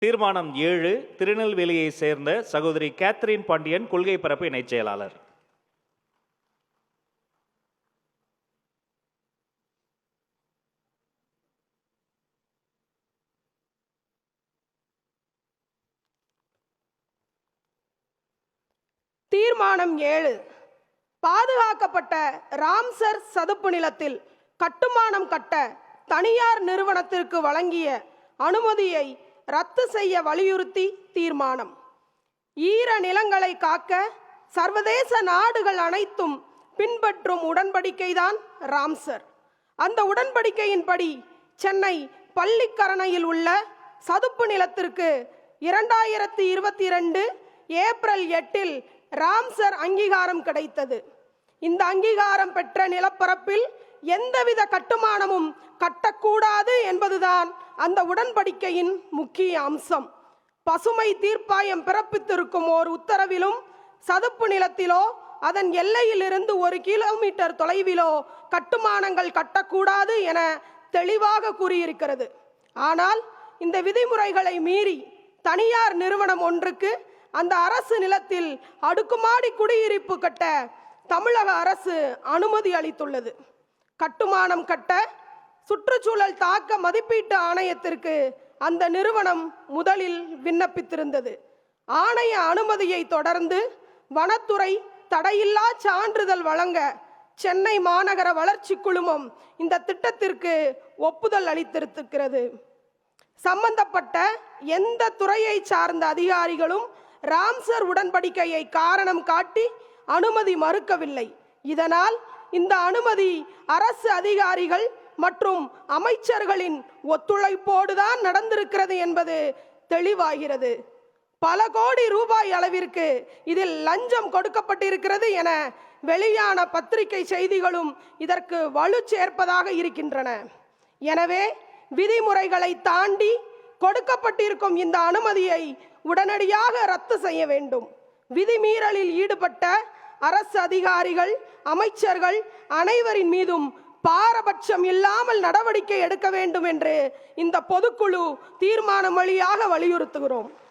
தீர்மானம் 7 திருநெல்வேலியை சேர்ந்த சகோதரி கேத்ரின் பாண்டியன், கொள்கை பரப்பு இணைச் செயலாளர். தீர்மானம் 7 பாதுகாக்கப்பட்ட ராம்சர் சதுப்பு நிலத்தில் கட்டுமானம் கட்ட தனியார் நிறுவனத்திற்கு வழங்கிய அனுமதியை ரத்து செய்ய வலியுறுத்தி தீர்மானம். ஈர நிலங்களை காக்க சர்வதேச நாடுகள் அனைத்தும் பின்பற்றும் உடன்படிக்கைதான் ராம்சர். அந்த உடன்படிக்கையின்படி சென்னை பள்ளிக்கரணையில் உள்ள சதுப்பு நிலத்திற்கு 2022 ஏப்ரல் 8 ராம்சர் அங்கீகாரம் கிடைத்தது. இந்த அங்கீகாரம் பெற்ற நிலப்பரப்பில் எந்தவித கட்டுமானமும் கட்டக்கூடாது என்பதுதான் அந்த உடன்படிக்கையின் முக்கிய அம்சம். பசுமை தீர்ப்பாயம் பிறப்பித்திருக்கும் ஓர் உத்தரவிலும் சதுப்பு நிலத்திலோ அதன் எல்லையிலிருந்து 1 கிலோமீட்டர் தொலைவிலோ கட்டுமானங்கள் கட்டக்கூடாது என தெளிவாக கூறியிருக்கிறது. ஆனால் இந்த விதிமுறைகளை மீறி தனியார் நிறுவனம் ஒன்றுக்கு அந்த அரசு நிலத்தில் அடுக்குமாடி குடியிருப்பு கட்ட தமிழக அரசு அனுமதி அளித்துள்ளது. கட்டுமானம் கட்ட சுற்றுச்சூழல் தாக்க மதிப்பீட்டு ஆணையத்திற்கு அந்த நிறுவனம் முதலில் விண்ணப்பித்திருந்தது. ஆணைய அனுமதியை தொடர்ந்து வனத்துறை தடையில்லா சான்றிதழ் வழங்க சென்னை மாநகர வளர்ச்சி குழுமம் இந்த திட்டத்திற்கு ஒப்புதல் அளித்திருக்கிறது. சம்பந்தப்பட்ட எந்த துறையை சார்ந்த அதிகாரிகளும் ராம்சர் உடன்படிக்கையை காரணம் காட்டி அனுமதி மறுக்கவில்லை. இதனால் இந்த அனுமதி அரசு அதிகாரிகள் மற்றும் அமைச்சர்களின் ஒத்துழைப்போடுதான் நடந்திருக்கிறது என்பது தெளிவாகிறது. பல கோடி ரூபாய் அளவிற்கு இதில் லஞ்சம் கொடுக்கப்பட்டிருக்கிறது என வெளியான பத்திரிகை செய்திகளும் இதற்கு வலு சேர்ப்பதாக இருக்கின்றன. எனவே விதிமுறைகளை தாண்டி கொடுக்கப்பட்டிருக்கும் இந்த அனுமதியை உடனடியாக ரத்து செய்ய வேண்டும். விதிமீறலில் ஈடுபட்ட அரசு அதிகாரிகள், அமைச்சர்கள் அனைவரின் மீதும் பாரபட்சம் இல்லாமல் நடவடிக்கை எடுக்க வேண்டும் என்று இந்த பொதுக்குழு தீர்மானம் வழியாக வலியுறுத்துகிறோம்.